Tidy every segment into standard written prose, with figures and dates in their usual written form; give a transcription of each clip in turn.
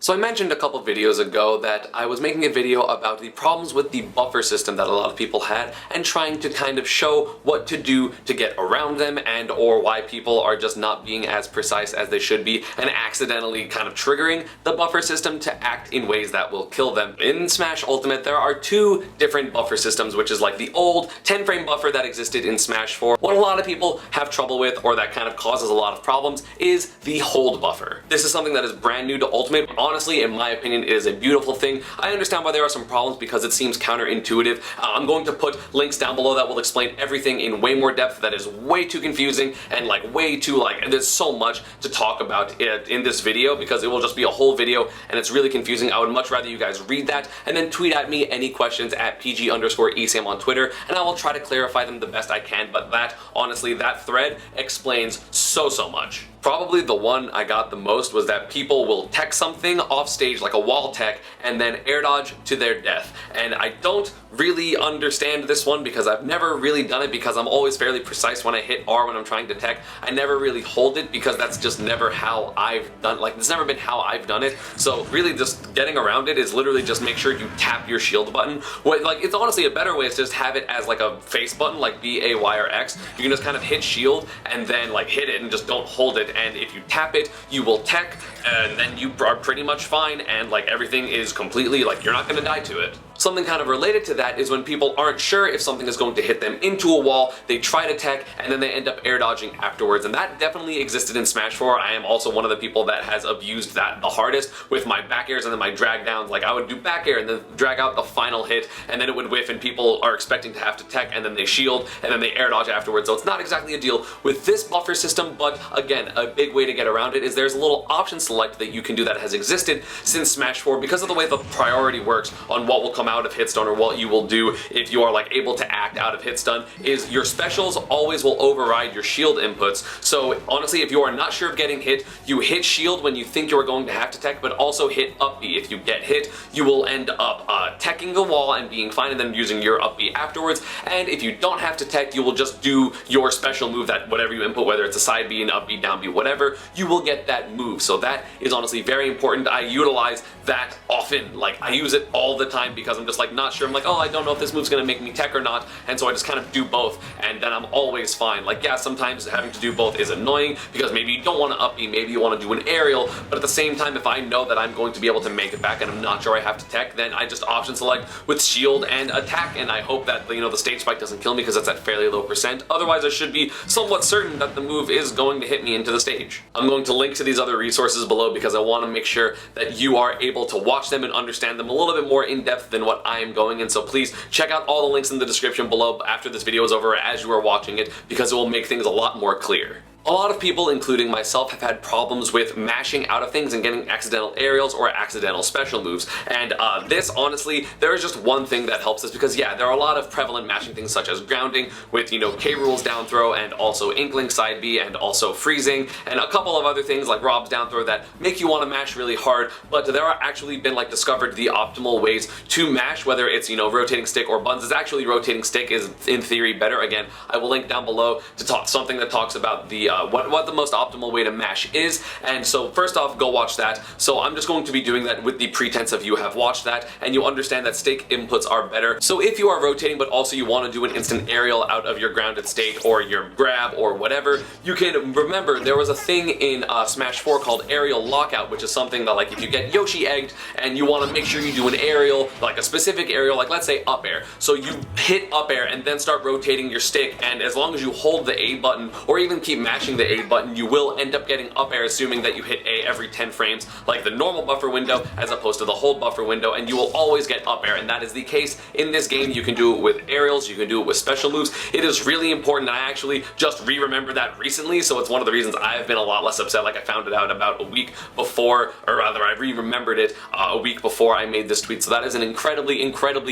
So I mentioned a couple videos ago that I was making a video about the problems with the buffer system that a lot of people had and trying to kind of show what to do to get around them and or why people are just not being as precise as they should be and accidentally kind of triggering the buffer system to act in ways that will kill them. In Smash Ultimate there are two different buffer systems, which is like the old 10 frame buffer that existed in Smash 4. What a lot of people have trouble with or that kind of causes a lot of problems is the hold buffer. This is something that is brand new to Ultimate. Honestly, in my opinion, it is a beautiful thing. I understand why there are some problems because it seems counterintuitive. I'm going to put links down below that will explain everything in way more depth that is way too confusing and like way too and there's so much to talk about in this video because it will just be a whole video and it's really confusing. I would much rather you guys read that and then tweet at me any questions at PG_ESAM on Twitter and I will try to clarify them the best I can, but that, honestly, that thread explains so much. Probably the one I got the most was that people will tech something off stage like a wall tech and then air dodge to their death. And I don't really understand this one because I've never really done it because I'm always fairly precise when I hit R when I'm trying to tech. I never really hold it because that's just never how I've done, like it's never been how I've done it. So really just getting around it is literally just make sure you tap your shield button. Like it's honestly a better way is just have it as like a face button like B, A, Y, or X. You can just kind of hit shield and then like hit it and just don't hold it. And if you tap it, you will tech, and then you are pretty much fine, and like everything is completely, like you're not gonna die to it. Something kind of related to that is when people aren't sure if something is going to hit them into a wall, they try to tech, and then they end up air dodging afterwards, and that definitely existed in Smash 4. I am also one of the people that has abused that the hardest with my back airs and then my drag downs. Like I would do back air and then drag out the final hit, and then it would whiff, and people are expecting to have to tech, and then they shield, and then they air dodge afterwards, so it's not exactly a deal with this buffer system, but again, a big way to get around it is there's a little option select that you can do that has existed since Smash 4 because of the way the priority works on what will come out of hit stun or what you will do if you are like able to act out of hit stun is your specials always will override your shield inputs. So honestly, if you are not sure of getting hit, you hit shield when you think you are going to have to tech, but also hit up B. If you get hit, you will end up teching the wall and being fine and then using your up B afterwards. And if you don't have to tech, you will just do your special move that whatever you input, whether it's a side B, an up B, down B, whatever, you will get that move. So that is honestly very important. I utilize that often. Like I use it all the time because I'm just like not sure. I'm like, oh, I don't know if this move's gonna make me tech or not, and so I just kind of do both, and then I'm always fine. Like yeah, sometimes having to do both is annoying because maybe you don't want to up B, maybe you want to do an aerial, but at the same time, if I know that I'm going to be able to make it back and I'm not sure I have to tech, then I just option select with shield and attack, and I hope that the stage spike doesn't kill me because that's at fairly low percent. Otherwise, I should be somewhat certain that the move is going to hit me into the stage. I'm going to link to these other resources below because I want to make sure that you are able to watch them and understand them a little bit more in depth than what I am going in. So please check out all the links in the description below after this video is over as you are watching it because it will make things a lot more clear. A lot of people, including myself, have had problems with mashing out of things and getting accidental aerials or accidental special moves. And this, honestly, there is just one thing that helps this because, yeah, there are a lot of prevalent mashing things such as grounding with, K-Rool's down throw and also Inkling side B and also freezing and a couple of other things like Rob's down throw that make you want to mash really hard, but there are actually been discovered the optimal ways to mash, whether it's, rotating stick or buttons. It's actually rotating stick is in theory better. Again, I will link down below to talk something that talks about the what the most optimal way to mash is, and so first off, go watch that. So I'm just going to be doing that with the pretense of you have watched that and you understand that stick inputs are better. So if you are rotating but also you want to do an instant aerial out of your grounded state or your grab or whatever, you can remember there was a thing in Smash 4 called aerial lockout, which is something that if you get Yoshi egged and you want to make sure you do an aerial, like a specific aerial, like let's say up air, so you hit up air and then start rotating your stick, and as long as you hold the A button or even keep mashing the A button, you will end up getting up air assuming that you hit A every 10 frames like the normal buffer window as opposed to the hold buffer window, and you will always get up air, and that is the case in this game. You can do it with aerials, you can do it with special moves. It is really important, and I actually just re-remembered that recently, so it's one of the reasons I have been a lot less upset. Like I found it out about a week before, or rather I re-remembered it a week before I made this tweet, so that is an incredibly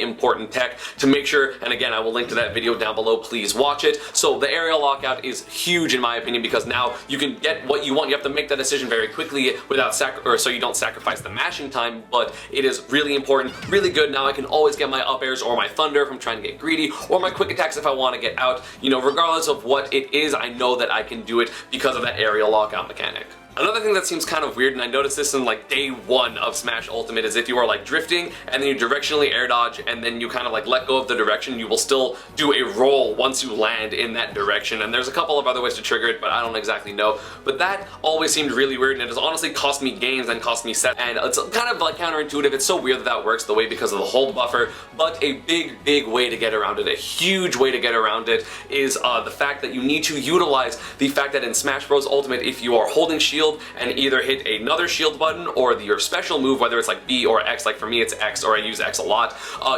important tech to make sure, and again I will link to that video down below, please watch it. So the aerial lockout is huge in my opinion because now you can get what you want. You have to make that decision very quickly without so you don't sacrifice the mashing time, but it is really important, really good. Now I can always get my up airs or my thunder if I'm trying to get greedy, or my quick attacks if I want to get out. Regardless of what it is, I know that I can do it because of that aerial lockout mechanic. Another thing that seems kind of weird, and I noticed this in like day 1 of Smash Ultimate, is if you are like drifting and then you directionally air dodge and then you kind of like let go of the direction, you will still do a roll once you land in that direction. And there's a couple of other ways to trigger it, but I don't exactly know. But that always seemed really weird, and it has honestly cost me games and cost me sets, and it's kind of like counterintuitive. It's so weird that that works the way because of the hold buffer, but a big way to get around it, a huge way to get around it, is the fact that you need to utilize the fact that in Smash Bros. Ultimate, if you are holding shield and either hit another shield button or your special move, whether it's like B or X, like for me it's X, or I use X a lot,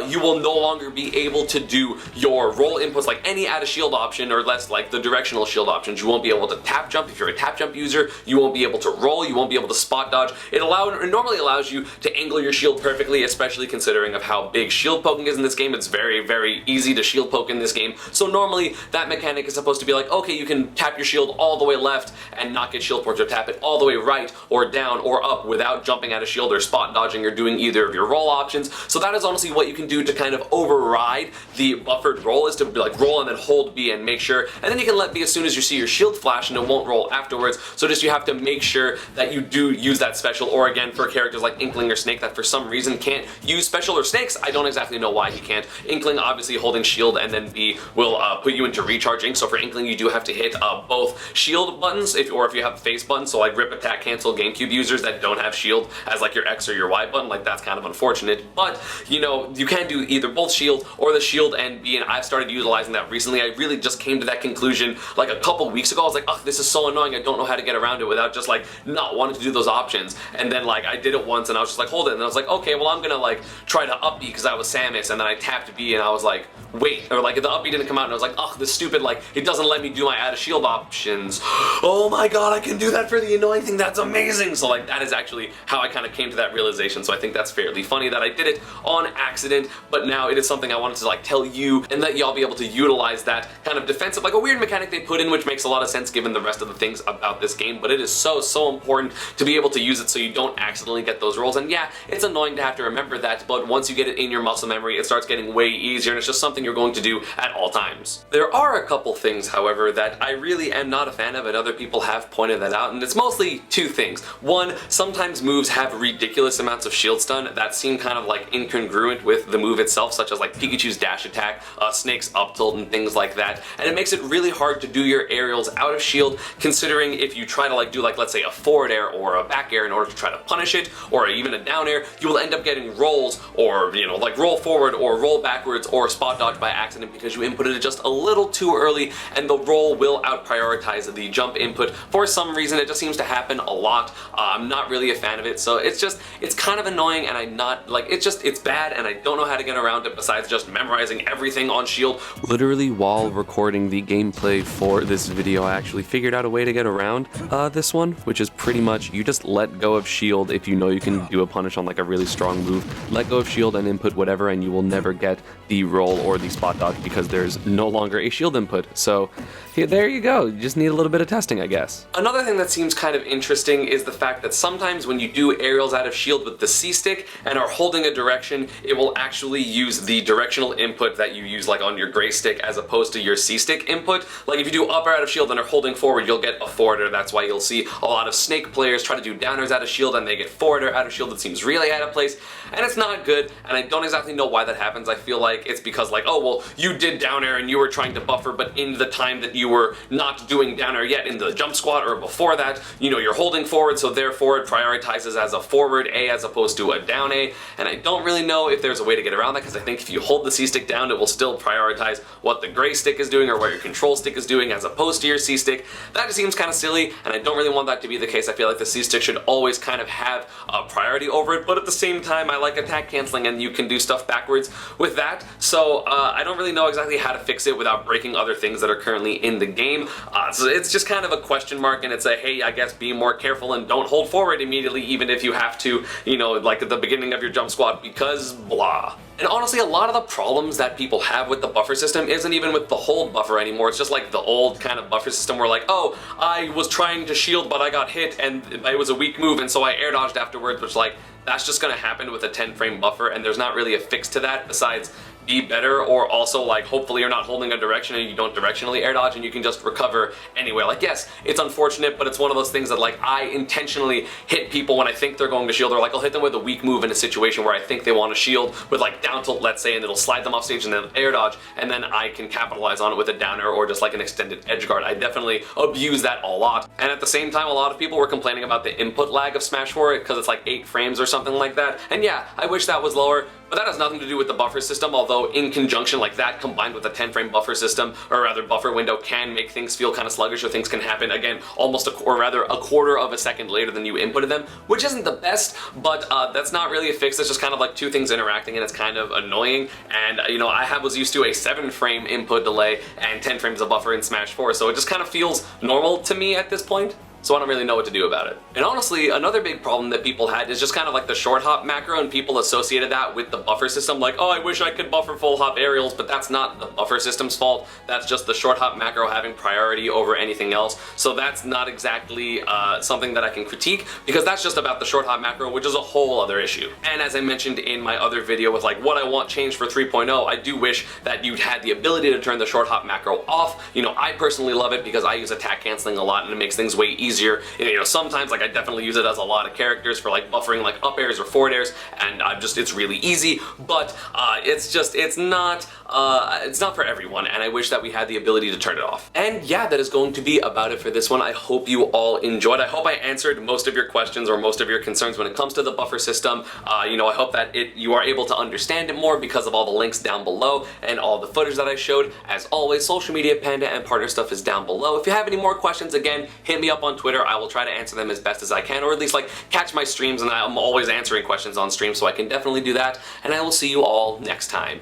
you will no longer be able to do your roll inputs like any add a shield option, or less like the directional shield options. You won't be able to tap jump if you're a tap jump user, you won't be able to roll, you won't be able to spot dodge. It normally allows you to angle your shield perfectly, especially considering of how big shield poking is in this game. It's very easy to shield poke in this game, so normally that mechanic is supposed to be like, okay, you can tap your shield all the way left and not get shield poked, or tap it all the way right or down or up without jumping out of shield or spot dodging or doing either of your roll options. So that is honestly what you can do to kind of override the buffered roll, is to be like roll and then hold B and make sure, and then you can let B as soon as you see your shield flash and it won't roll afterwards. So just you have to make sure that you do use that special, or again for characters like Inkling or Snake that for some reason can't use special, or Snake's, I don't exactly know why he can't. Inkling obviously holding shield and then B will put you into recharging, so for Inkling you do have to hit both shield buttons, or if you have face buttons, so like rip, attack, cancel GameCube users that don't have shield as like your X or your Y button, like that's kind of unfortunate, but you know, you can do either both shield or the shield and B, and I've started utilizing that recently. I really just came to that conclusion like a couple weeks ago. I was like, oh, this is so annoying, I don't know how to get around it without just like not wanting to do those options, and then like I did it once and I was just like, hold it, and I was like, okay, well I'm gonna like try to up B because I was Samus, and then I tapped B and I was like, wait, or like the up B didn't come out and I was like, oh, this stupid, like it doesn't let me do my add a shield options. Oh my god, I can do that for the annoying thing, that's amazing. So like that is actually how I kind of came to that realization, so I think that's fairly funny that I did it on accident, but now it is something I wanted to like tell you and let y'all be able to utilize that kind of defensive, like a weird mechanic they put in, which makes a lot of sense given the rest of the things about this game, but it is so important to be able to use it so you don't accidentally get those rolls. And yeah, it's annoying to have to remember that, but once you get it in your muscle memory, it starts getting way easier, and it's just something you're going to do at all times. There are a couple things, however, that I really am not a fan of, and other people have pointed that out, and it's mostly two things. One, sometimes moves have ridiculous amounts of shield stun that seem kind of like incongruent with the move itself, such as like Pikachu's dash attack, Snake's up tilt, and things like that, and it makes it really hard to do your aerials out of shield, considering if you try to like do like, let's say, a forward air or a back air in order to try to punish it, or even a down air, you will end up getting rolls, or you know, like roll forward or roll backwards or spot dodge by accident because you inputted it just a little too early, and the roll will out prioritize the jump input for some reason. It just seems to happen a lot. I'm not really a fan of it, so it's kind of annoying, and I'm not like, it's bad, and I don't know how to get around it besides just memorizing everything on shield. Literally while recording the gameplay for this video, I actually figured out a way to get around this one, which is pretty much you just let go of shield if you know you can do a punish on like a really strong move. Let go of shield and input whatever, and you will never get the roll or the spot dodge because there's no longer a shield input. So here, there you go. You just need a little bit of testing, I guess. Another thing that seems kind of interesting is the fact that sometimes when you do aerials out of shield with the C stick and are holding a direction, it will actually use the directional input that you use like on your gray stick as opposed to your C stick input. Like if you do up or out of shield and are holding forward, you'll get a forwarder. That's why you'll see a lot of Snake players try to do downers out of shield and they get forwarder out of shield. It seems really out of place, and it's not good, and I don't exactly know why that happens. I feel like it's because like, oh well, you did down air and you were trying to buffer, but in the time that you were not doing down air yet in the jump squat or before that, you know, you're holding forward, so therefore it prioritizes as a forward A as opposed to a down A, and I don't really know if there's a way to get around that, because I think if you hold the C stick down, it will still prioritize what the gray stick is doing or what your control stick is doing as opposed to your C stick. That just seems kind of silly, and I don't really want that to be the case. I feel like the C stick should always kind of have a priority over it, but at the same time, I like attack canceling, and you can do stuff backwards with that, so I don't really know exactly how to fix it without breaking other things that are currently in the game. So it's just kind of a question mark, and it's a, hey, I guess be more careful and don't hold forward immediately, even if you have to, you know, like at the beginning of your jump squat, because blah. And honestly, a lot of the problems that people have with the buffer system isn't even with the hold buffer anymore. It's just like the old kind of buffer system where like, oh, I was trying to shield but I got hit and it was a weak move and so I air dodged afterwards, which like, that's just gonna happen with a 10 frame buffer, and there's not really a fix to that besides be better, or also like hopefully you're not holding a direction and you don't directionally air dodge and you can just recover anywhere. Like, yes, it's unfortunate, but it's one of those things that like I intentionally hit people when I think they're going to shield, or like I'll hit them with a weak move in a situation where I think they want to shield with like down tilt, let's say, and it'll slide them off stage and then air dodge, and then I can capitalize on it with a down air or just like an extended edge guard. I definitely abuse that a lot. And at the same time, a lot of people were complaining about the input lag of Smash 4 because it's like 8 frames or something like that. And yeah, I wish that was lower, but that has nothing to do with the buffer system, although in conjunction, like that combined with a 10-frame buffer system, or rather buffer window, can make things feel kind of sluggish, or things can happen, again, almost a quarter of a second later than you inputted them, which isn't the best, but that's not really a fix. It's just kind of like two things interacting, and it's kind of annoying. And you know, I was used to a 7-frame input delay and 10 frames of buffer in Smash 4, so it just kind of feels normal to me at this point. So I don't really know what to do about it. And honestly, another big problem that people had is just kind of like the short hop macro, and people associated that with the buffer system, like, oh, I wish I could buffer full hop aerials, but that's not the buffer system's fault. That's just the short hop macro having priority over anything else. So that's not exactly something that I can critique, because that's just about the short hop macro, which is a whole other issue. And as I mentioned in my other video with like what I want changed for 3.0, I do wish that you'd had the ability to turn the short hop macro off. You know, I personally love it because I use attack canceling a lot and it makes things way easier. You know, sometimes like I definitely use it as a lot of characters for like buffering like up airs or forward airs, and it's really easy, but it's not for everyone, and I wish that we had the ability to turn it off. And yeah, that is going to be about it for this one. I hope you all enjoyed. I hope I answered most of your questions or most of your concerns when it comes to the buffer system. You know, I hope that you are able to understand it more because of all the links down below and all the footage that I showed. As always, social media, Panda, and partner stuff is down below. If you have any more questions, again, hit me up on Twitter. I will try to answer them as best as I can, or at least like catch my streams, and I'm always answering questions on stream, so I can definitely do that. And I will see you all next time.